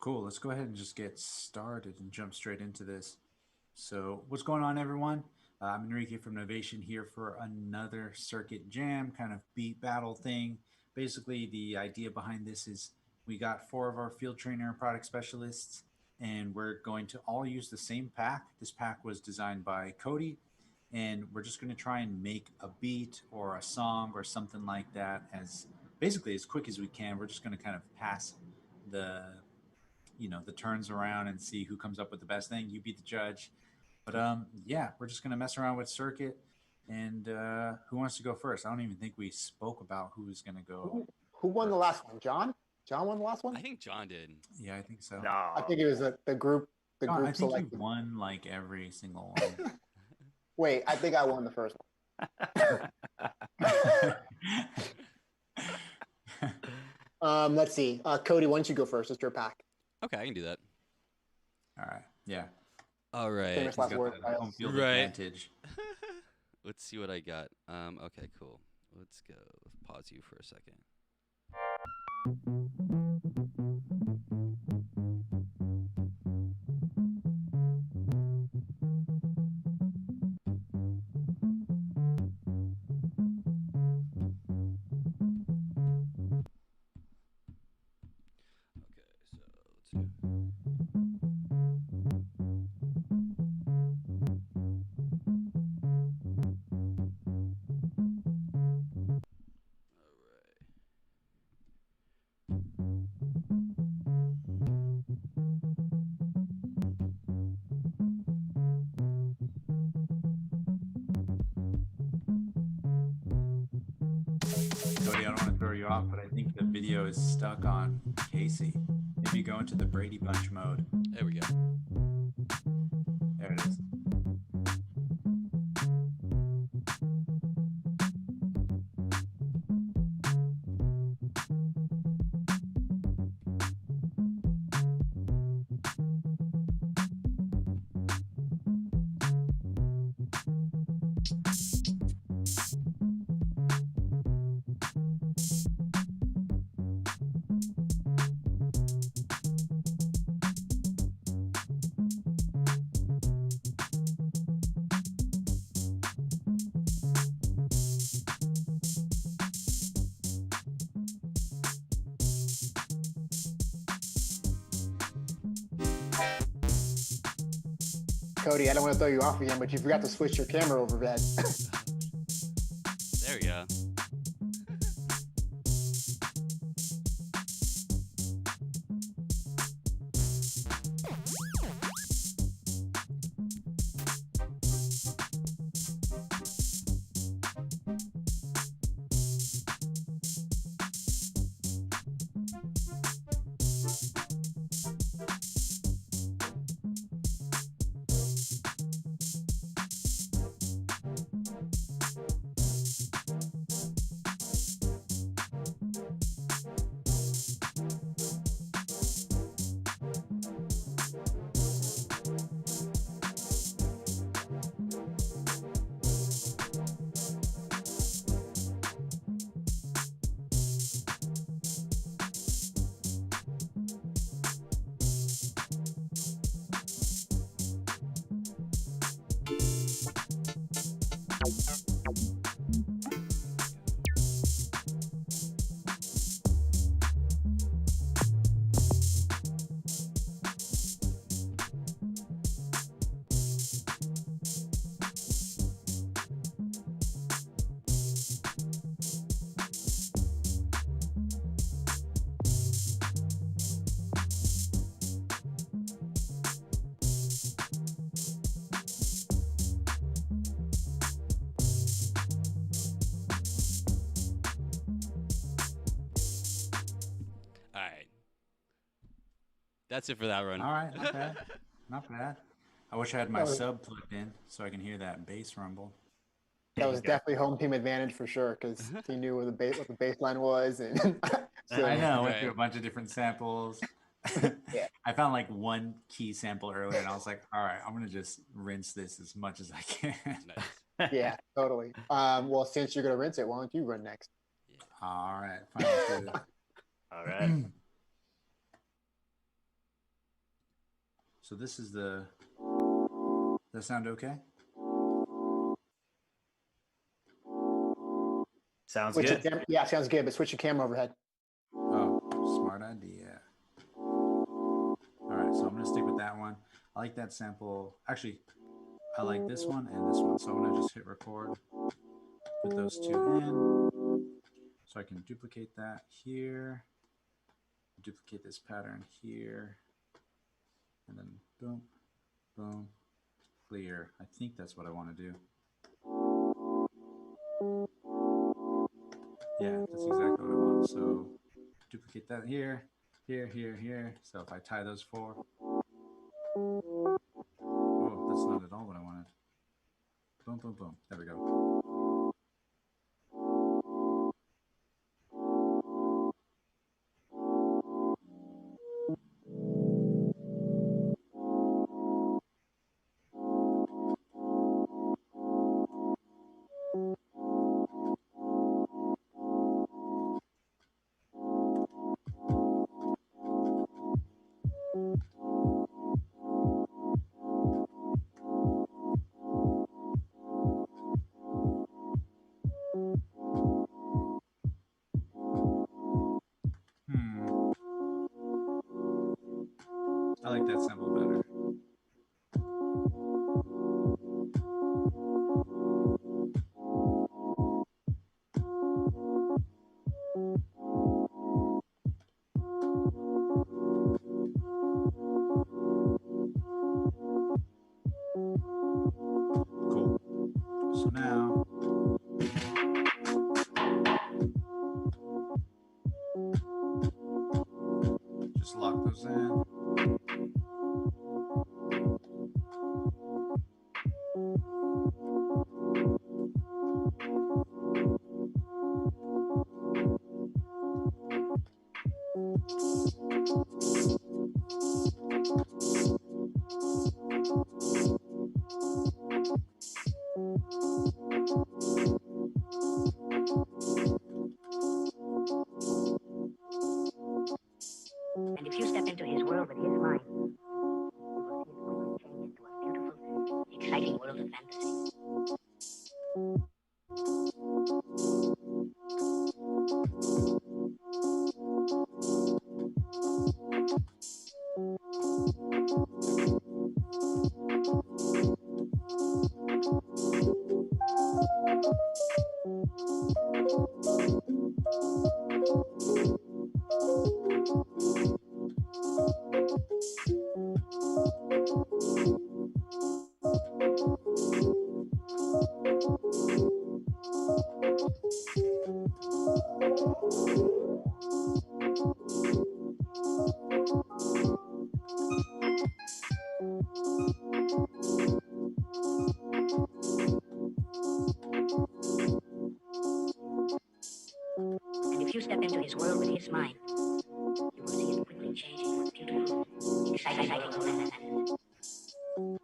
Cool. Let's go ahead and just get started and jump straight into this. So, what's going on, everyone? I'm Enrique from Novation here for another circuit jam kind of beat battle thing. Basically, the idea behind this is we got four of our field trainer product specialists, and we're going to all use the same pack. This pack was designed by Cody, and we're just going to try and make a beat or a song or something like that as basically as quick as we can. We're just going to kind of pass the the turns around and see who comes up with the best thing. You be the judge. But yeah, we're just gonna mess around with circuit. And who wants to go first? I don't even think we spoke about who's gonna go Who won the first. last one? John? John won the last one? I think John did. Yeah, I think so. I No. think it was the group. The John, I group think you selected. won like every single one. Wait, I think I won the first one. Let's see. Cody, why don't you go first? It's your pack. Okay, I can do that. All right. Yeah. All right. Famous He's last got word. the home field Right. advantage. Let's see what I got. Okay, cool. Let's go. Pause you for a second. Okay, so let's go. Cody, I don't want to throw you off, but I think the video is stuck on Casey. Maybe go into the Brady Bunch mode. There we go. There it is. Cody, I don't want to throw you off again, but you forgot to switch your camera over, man. There we go. All right. That's it for that run. All right, not bad. Not bad. I wish I had my That was- sub plugged in so I can hear that bass rumble. That was definitely home team advantage for sure, because he knew where what the baseline was, and so, I know. I went Right. through a bunch of different samples. Yeah. I found like one key sample earlier, and I was like, "All right, I'm gonna just rinse this as much as I can." Nice. Yeah, totally. Well, since you're gonna rinse it, why don't you run next? All right, fine. Let's do this. All right. So this is the. Does that sound okay? Sounds Switch your good. yeah, sounds good. But switch your camera overhead. Oh, smart idea. All right, so I'm gonna stick with that one. I like that sample. Actually, I like this one and this one. So I'm gonna just hit record, put those two in, so I can duplicate that here, duplicate this pattern here, and then boom, boom, clear. I think that's what I want to do. Yeah, that's exactly what I want. So duplicate that here, here, here, here. So if I tie those four, oh, that's not at all what I wanted. Boom, boom, boom. There we go. I like that sample better. Cool. So now, just lock those in. And if you step into his world with his mind, you will see it quickly change into a beautiful, exciting world of fantasy. And if you step into his world with his mind, you will see it quickly change into a beautiful, exciting world of fantasy.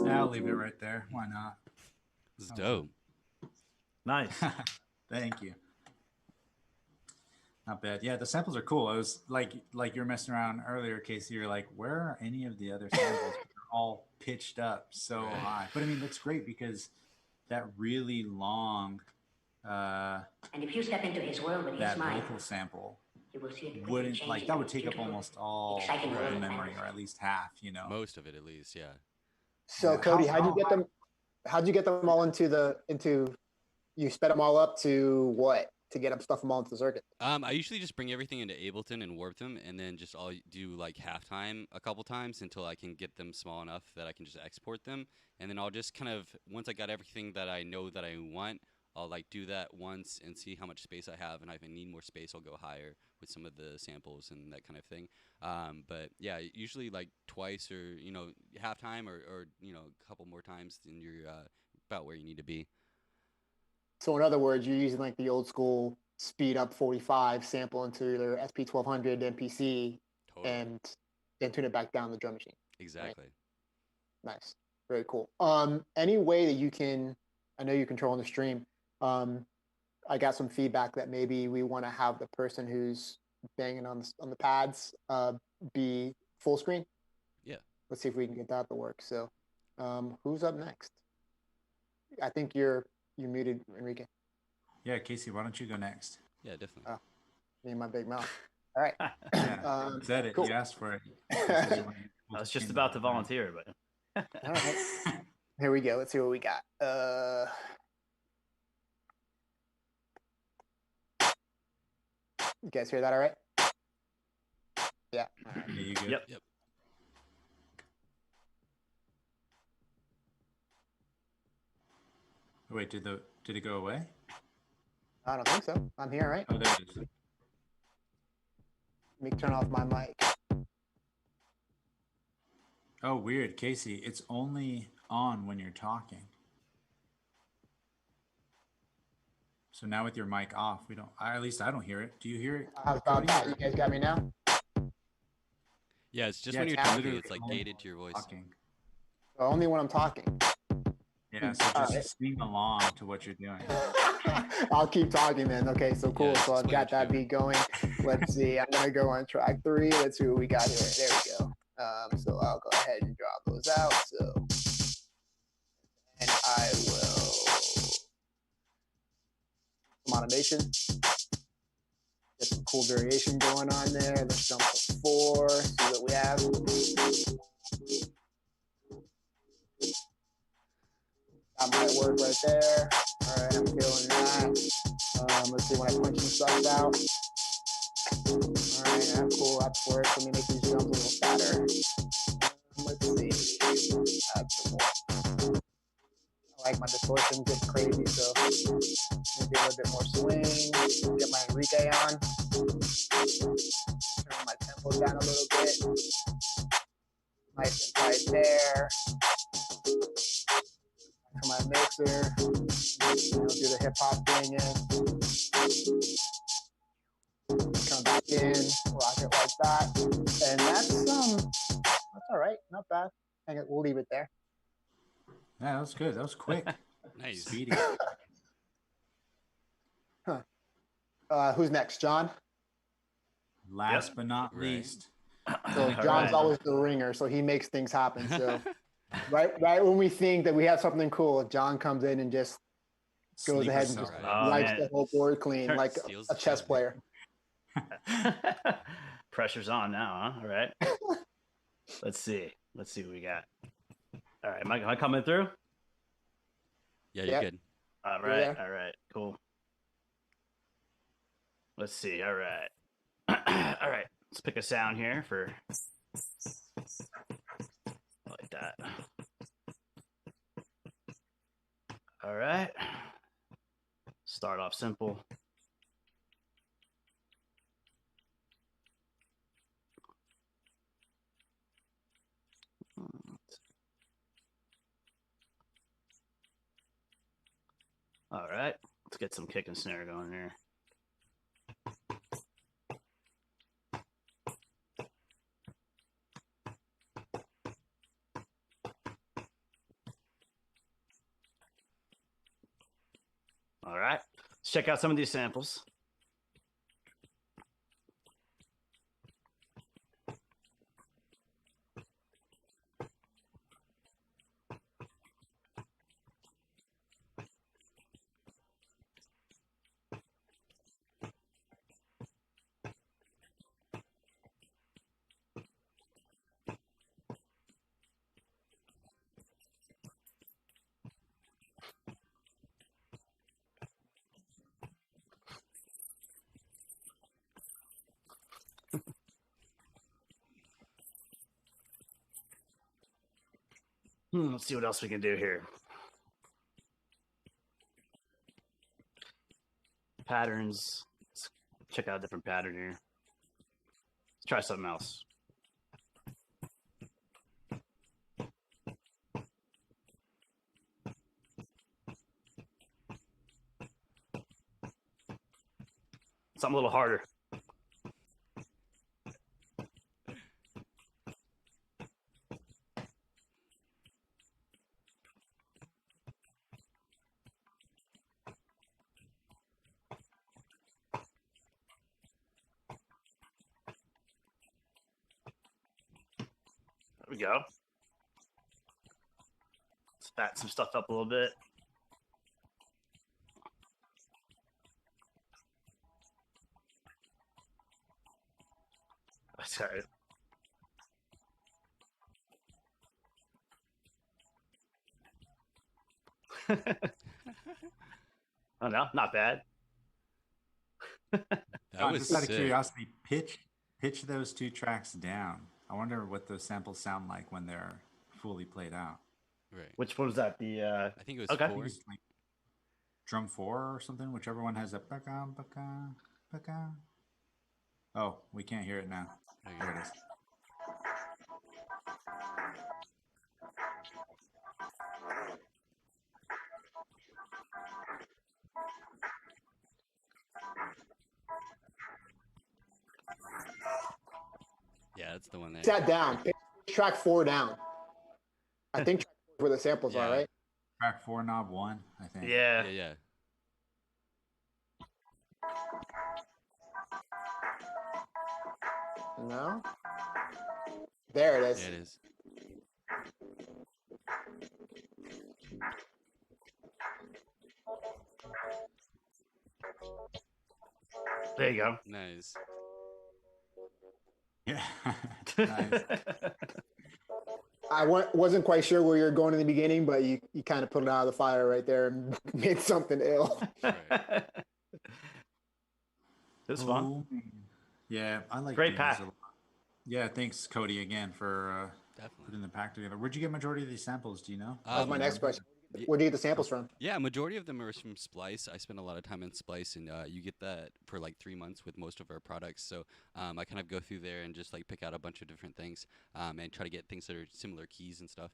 I'll leave it right there. Why not? This is That was dope. Nice. Thank you. Not bad. Yeah, the samples are cool. I was like you were messing around earlier, Casey. You're like, where are any of the other samples? They're all pitched up so Right. high. But I mean, that's great because that really long, And if you step into his world with his that mind, vocal sample you will see it quickly wouldn't change like into that a would take up beautiful, almost all exciting of world the of memory, fantasy. or at least half. You know. Most of it, at least. Yeah. So Yeah, Cody, how- how'd you how- get them? How'd you get them all into? You sped them all up to what to get them stuff them all into the circuit? I usually just bring everything into Ableton and warp them, and then just I'll do like halftime a couple times until I can get them small enough that I can just export them, and then I'll just kind of once I got everything that I know that I want, I'll like do that once and see how much space I have, and if I need more space, I'll go higher with some of the samples and that kind of thing. But yeah, usually like twice or halftime or a couple more times, then you're about where you need to be. So in other words, you're using like the old school speed up 45 sample into your SP1200 MPC Totally. and then tune it back down the drum machine. Exactly. Nice. Very cool. Any way that you can, I know you're controlling the stream, I got some feedback that maybe we want to have the person who's banging on the pads be full screen. Yeah. Let's see if we can get that to work. So, who's up next? I think you're muted, Enrique. Yeah, Casey, why don't you go next? Yeah, definitely. Me and my big mouth. All right. Yeah, you said it. cool. You asked for it. I was just about to volunteer, but All right. Here we go. Let's see what we got. You guys hear that all right? Yeah. All right. Yeah, you good? Yep. Yep. Wait, did it go away? I don't think so. I'm here, right? Oh, there it is. Let me turn off my mic. Oh, weird, Casey. It's only on when you're talking. So now with your mic off, we don't. At least I don't hear it. Do you hear it? How about that? You guys got me now? Yeah, it's just Yeah, when you're it's talking, literally it's like only gated to your voice. talking. Only when I'm talking. Yeah, so just sing along to what you're doing. I'll keep talking then. Okay, so cool. Yeah, So I've explain got what you're that beat going. Let's see. I'm gonna go on track 3. Let's see what we got here. There we go. So I'll go ahead and drop those out. So, and I will some automation. Get some cool variation going on there. Let's jump to 4. See what we have. That might work right there. All right, I'm feeling that. Let's see when I punch some stuff out. All right, that's cool. That's work. Let me make these jumps a little fatter. Let's see. Add some more. I like my distortion gets crazy, so maybe a little bit more swing. Get my Enrique on. Turn my tempo down a little bit. Nice and tight there. For my mixer, do the hip hop thing in. Come back in, rock it like that, and that's all right, not bad. Hang it, we'll leave it there. Yeah, that was good. That was quick. Nice. Speedy. Who's next, John? Last but not Right. least. So All John's right. always the ringer, so he makes things happen. So right when we think that we have something cool, John comes in and just goes Sleeper ahead and cell. just Right. wipes man. the whole board clean like Steals a the chess show. player. Pressure's on now, huh? All right. Let's see what we got. All right, am I coming through? Yeah, you're Yep. good. All You're right, there. all right, cool. Let's see. All right. All right. Let's pick a sound here for like that. All right. Start off simple. All right. Let's get some kick and snare going here. All right. Let's check out some of these samples. Let's see what else we can do here. Patterns. Let's check out a different pattern here. Let's try something else. Something a little harder. go. Let's fatten some stuff up a little bit. Sorry. Oh no, not bad. That John, was just out of sick. curiosity, pitch those 2 tracks down. I wonder what those samples sound like when they're fully played out. Right. Which one was that? The I think it was okay. I think 4. it's like drum 4 or something, whichever one has a baka, baka, baka. Oh, we can't hear it now. There it is. Yeah, that's the one there. Sat down. Pitch track 4 down. I think track 4 is where the samples are, Yeah. right? Track 4, knob 1, I think. Yeah. Yeah. No. There it is. There it is. There you go. Nice. Yeah. Nice. I wasn't quite sure where you were going in the beginning, but you kind of put it out of the fire right there and made something ill. Right. It was fun. Oh, yeah, I like Great doing pack. these a lot. Yeah, thanks Cody again for Definitely. putting the pack together. Where'd you get majority of these samples? Do you know? That was my next question. y- Where do you get the samples from? Yeah, majority of them are from Splice. I spend a lot of time in Splice, and you get that for like 3 months with most of our products. So I kind of go through there and just like pick out a bunch of different things and try to get things that are similar keys and stuff.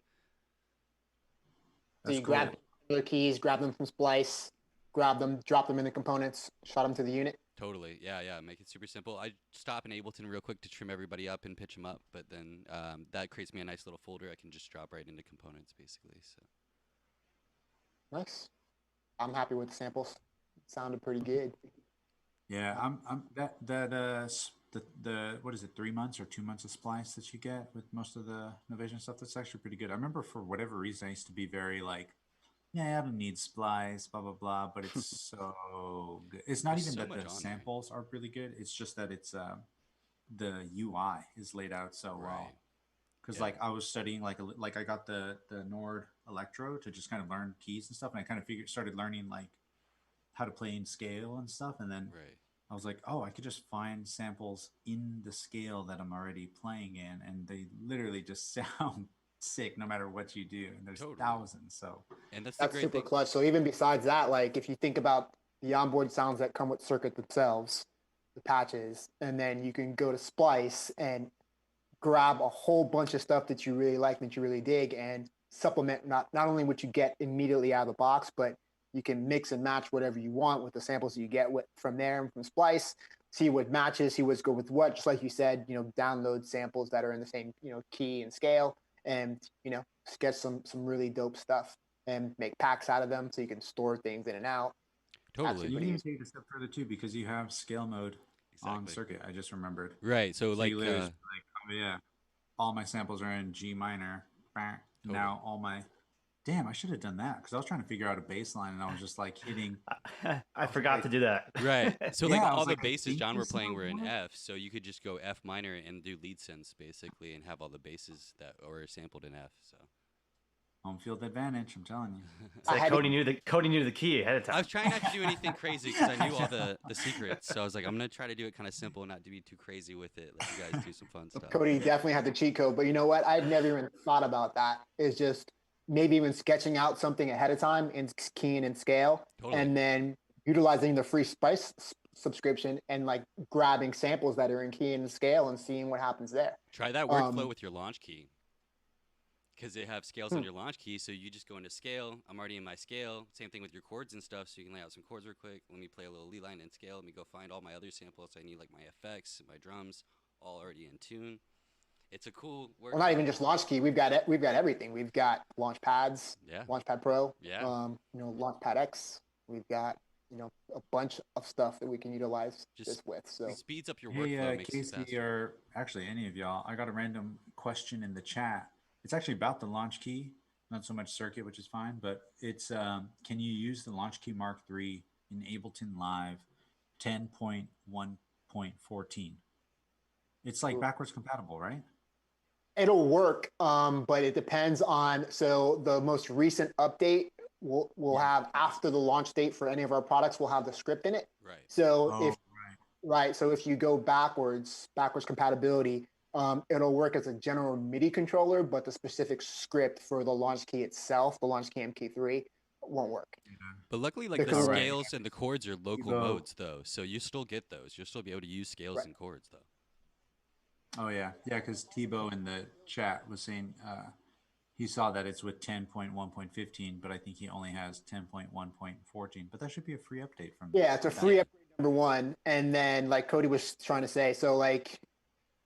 So you cool. grab other keys, grab them from Splice, grab them, drop them in the components, shot them to the unit. Totally. Yeah, yeah. Make it super simple. I stop in Ableton real quick to trim everybody up and pitch them up, but then that creates me a nice little folder I can just drop right into components, basically. So. Nice. I'm happy with the samples. Sounded pretty good. Yeah, I'm the what is it, 3 months or 2 months of splice that you get with most of the Novation stuff? That's actually pretty good. I remember for whatever reason I used to be very like, yeah, I don't need splice, blah blah blah, but it's so good. It's not There's even so that much the on there. samples are really good. It's just that it's the UI is laid out so well. Right. Because Yeah. like I was studying like I got the Nord Electro to just kind of learn keys and stuff, and I kind of started learning like how to play in scale and stuff, and then Right. I was like, oh, I could just find samples in the scale that I'm already playing in, and they literally just sound sick no matter what you do. And there's Totally. thousands, so And that's the That's great super thing. clutch. So even besides that, like if you think about the onboard sounds that come with Circuit themselves, the patches, and then you can go to Splice and grab a whole bunch of stuff that you really like, that you really dig, and supplement not only what you get immediately out of the box, but you can mix and match whatever you want with the samples that you get from there and from Splice. See what matches, see what's good with what. Just like you said, download samples that are in the same key and scale, and sketch some really dope stuff and make packs out of them so you can store things in and out. Totally. you Pretty can easy. take it a step further too because you have scale mode on Exactly. circuit. I just remembered. Right. So So like you literally just be like, oh yeah, all my samples are in G minor. Bah. Now all my damn, I should have done that because I was trying to figure out a bass line and I was just like hitting. I forgot to do that. right. So like Yeah, I all was the like, I basses think John were this is playing what were in I want. F, so you could just go F minor and do lead synths basically and have all the basses that were sampled in F. So Home field advantage, I'm telling you. It's like I had Cody knew the key ahead of time. I was trying not to do anything crazy because I knew all the secrets. So I was like, I'm gonna try to do it kind of simple and not to be too crazy with it. Let you guys do some fun stuff. Cody definitely had the cheat code, but you know what? I'd never even thought about that. It's just maybe even sketching out something ahead of time in key and scale, Totally. and then utilizing the free Spice subscription and like grabbing samples that are in key and scale and seeing what happens there. Try that workflow with your launch key. Because they have scales on your launch key, so you just go into scale. I'm already in my scale. Same thing with your chords and stuff, so you can lay out some chords real quick. Let me play a little lead line in scale. Let me go find all my other samples. I need like my effects, my drums, all already in tune. It's a cool work. Well, not even just launch key. We've got everything. We've got launch pads, Yeah. Launchpad Pro, Yeah. Launchpad X. We've got a bunch of stuff that we can utilize Just this with. So It speeds up your workflow, Hey, makes it Casey, faster. or actually any of y'all, I got a random question in the chat. It's actually about the launch key, not so much circuit, which is fine. But it's can you use the launch key Mark III in Ableton Live 10.1.14? It's like backwards compatible, right? It'll work, but it depends on. So the most recent update will Yeah. have after the launch date for any of our products will have the script in it. Right. So Oh, if right. right, so if you go backwards compatibility, it'll work as a general MIDI controller, but the specific script for the launch key itself, the launch key MK3, won't work Yeah. But luckily, like the All because right. scales and the chords are local Evo. modes, though, so you still get those. You'll still be able to use scales right, and chords, though. Oh yeah, yeah. Because Tebow in the chat was saying he saw that it's with 10.1.15, but I think he only has 10.1.14. But that should be a free update from yeah, it's a that. free upgrade number one, and then like Cody was trying to say, so like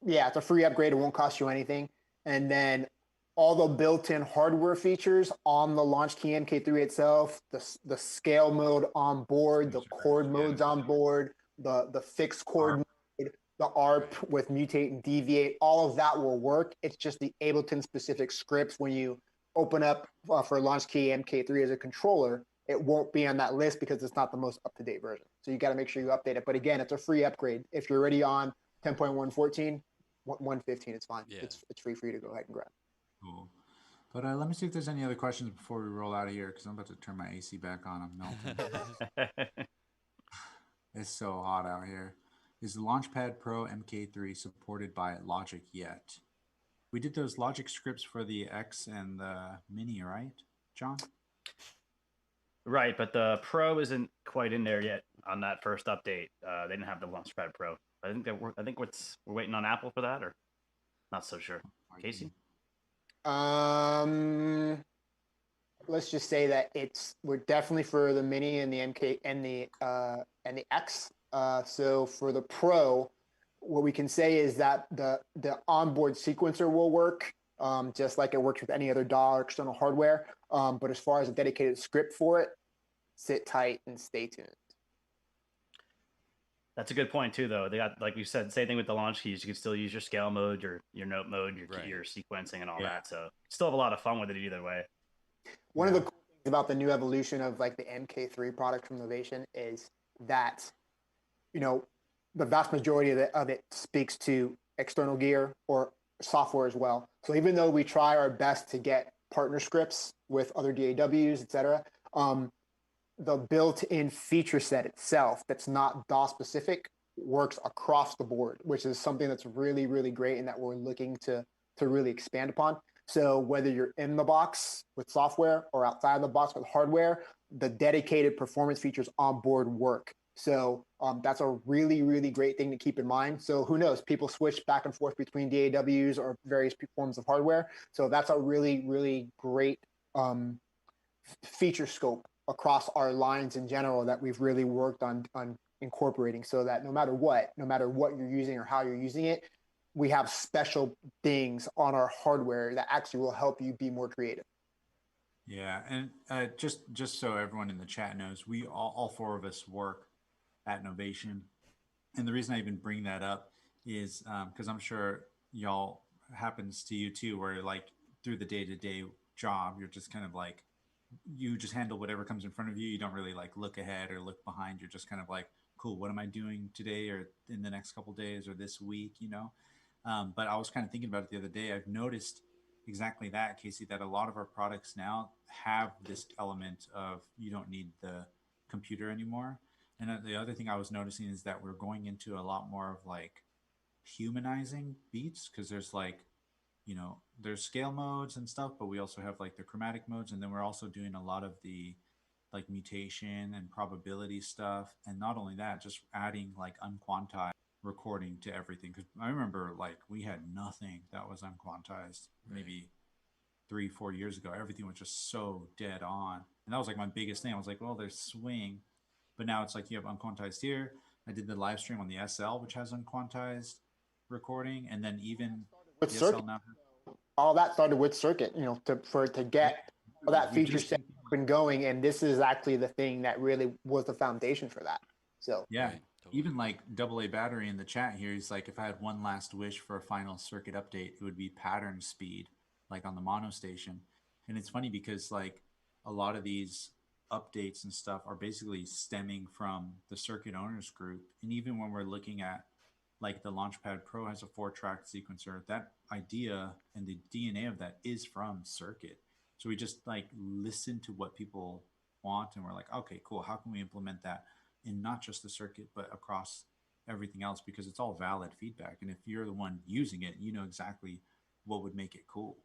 yeah, it's a free upgrade. It won't cost you anything. And then all the built-in hardware features on the Launch Key MK3 itself, the scale mode on board, the chord Yeah. modes on board, the fixed chord ARP. mode, the ARP with mutate and deviate, all of that will work. It's just the Ableton specific scripts when you open up for Launch Key MK3 as a controller, it won't be on that list because it's not the most up-to-date version. So you got to make sure you update it. But again, it's a free upgrade. If you're already on 10.114, 115 is fine. Yeah. It's free for you to go ahead and grab. Cool. But let me see if there's any other questions before we roll out of here because I'm about to turn my AC back on. I'm melting. It's so hot out here. Is the Launchpad Pro MK3 supported by Logic yet? We did those Logic scripts for the X and the Mini, right, John? Right, but the Pro isn't quite in there yet on that first update. They didn't have the Launchpad Pro. I think we're waiting on Apple for that, or not so sure. Casey? Let's just say that we're definitely for the Mini and the MK and the X. So for the Pro, what we can say is that the onboard sequencer will work, just like it works with any other DAW or external hardware. But as far as a dedicated script for it, sit tight and stay tuned. That's a good point too, though. They got, like we said, same thing with the launch keys. You can still use your scale mode, your note mode, Right. your sequencing, and all Yeah. that. So still have a lot of fun with it either way. One of the cool things about the new evolution of like the MK3 product from Novation is that, you know, the vast majority of it speaks to external gear or software as well. So even though we try our best to get partner scripts with other DAWs, et cetera, the built-in feature set itself that's not DAW specific works across the board, which is something that's really, really great and that we're looking to really expand upon. So whether you're in the box with software or outside the box with hardware, the dedicated performance features on board work. So that's a really, really great thing to keep in mind. So who knows? People switch back and forth between DAWs or various forms of hardware. So that's a really, really great feature scope across our lines in general that we've really worked on incorporating, so that no matter what you're using or how you're using it, we have special things on our hardware that actually will help you be more creative. Yeah, and just so everyone in the chat knows, we all four of us work at Novation, and the reason I even bring that up is because I'm sure y'all happens to you too, where like through the day-to-day job, you're just kind of like you just handle whatever comes in front of you. You don't really like look ahead or look behind. You're just kind of like, cool, what am I doing today or in the next couple days or this week, you know? But I was kind of thinking about it the other day. I've noticed exactly that, Casey, that a lot of our products now have this element of you don't need the computer anymore. And the other thing I was noticing is that we're going into a lot more of like humanizing beats because there's like there's scale modes and stuff, but we also have like the chromatic modes, and then we're also doing a lot of the like mutation and probability stuff. And not only that, just adding like unquantized recording to everything. Because I remember like we had nothing that was unquantized maybe 3-4 years ago. Everything was just so dead on, and that was like my biggest thing. I was like, well, there's swing, but now it's like you have unquantized here. I did the live stream on the SL, which has unquantized recording, and then even With the circuit, SL now. all that started with circuit, to get all that feature set up and going, and this is actually the thing that really was the foundation for that. So Yeah, Right, totally. even like AA Battery in the chat here, he's like, if I had one last wish for a final circuit update, it would be pattern speed. like on the mono station. And it's funny because like a lot of these updates and stuff are basically stemming from the circuit owners group. And even when we're looking at like the Launchpad Pro has a 4-track sequencer, that idea and the DNA of that is from circuit. So we just like listen to what people want and we're like, okay, cool. How can we implement that in not just the circuit, but across everything else? Because it's all valid feedback. And if you're the one using it, you know exactly what would make it cool.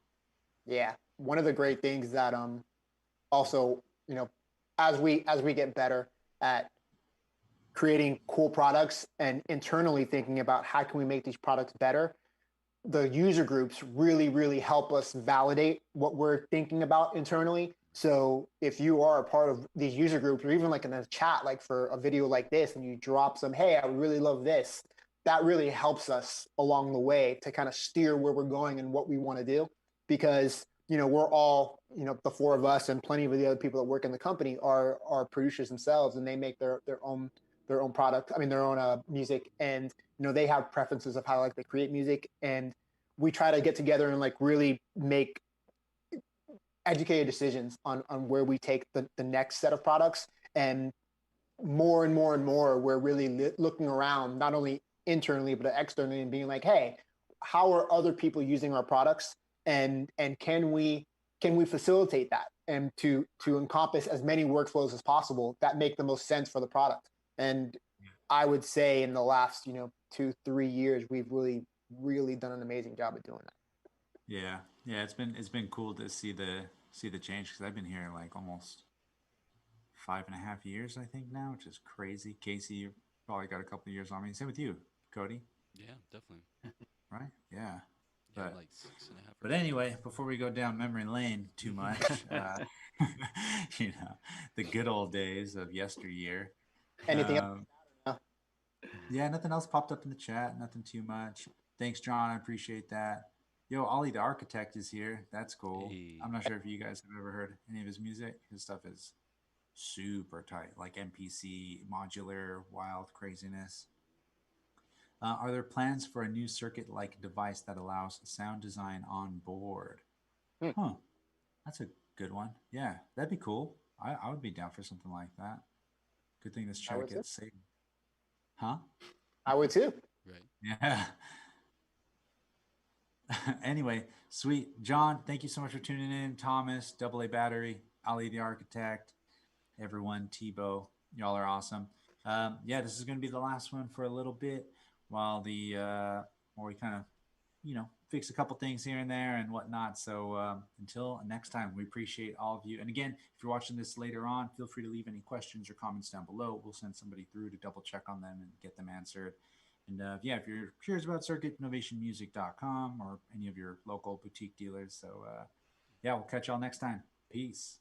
Yeah, one of the great things that also, you know, as we get better at creating cool products and internally thinking about how can we make these products better, the user groups really help us validate what we're thinking about internally. So if you are a part of these user groups, or even like in a chat, like for a video like this, and you drop some, hey, I would really love this, that really helps us along the way to kind of steer where we're going and what we want to do. Because, you know, we're all, you know, the four of us and plenty of the other people that work in the company are producers themselves, and they make their own product. I mean, their own music, and you know, they have preferences of how like they create music, and we try to get together and like really make educated decisions on where we take the next set of products. And more and more and more, we're really looking around, not only internally, but externally, and being like, hey, how are other people using our products? And can we facilitate that and to encompass as many workflows as possible that make the most sense for the product? And I would say in the last, you know, 2-3 years, we've really done an amazing job of doing that. Yeah, yeah, it's been cool to see the change because I've been here like almost 5.5 years, I think now, which is crazy. Casey, you probably got a couple of years on me. Same with you, Cody, Yeah, definitely. right? Yeah, Yeah, I'm but like 6.5 or but anyway, before we go down memory lane too much, you know, the good old days of yesteryear. Anything else? Um, yeah, nothing else popped up in the chat. Nothing too much. Thanks, John. I appreciate that. Yo, Ollie the Architect is here. That's cool. I'm Hey, not sure if you guys have ever heard any of his music. His stuff is super tight, like MPC, modular, wild craziness. Are there plans for a new circuit-like device that allows sound design on board? Hmm, Huh, that's a good one. Yeah, that'd be cool. I would be down for something like that. Good thing this I chat would too. gets saved. Huh? I would too. right. Yeah. Anyway, sweet. John, thank you so much for tuning in. Thomas, Double A Battery, Ali the Architect, everyone, Tebow, y'all are awesome. Yeah, this is going to be the last one for a little bit while while we kind of, you know, fix a couple things here and there and whatnot. So until next time, we appreciate all of you. And again, if you're watching this later on, feel free to leave any questions or comments down below. We'll send somebody through to double check on them and get them answered. And yeah, if you're curious about Circuit, novationmusic.com or any of your local boutique dealers. So yeah, we'll catch y'all next time. Peace.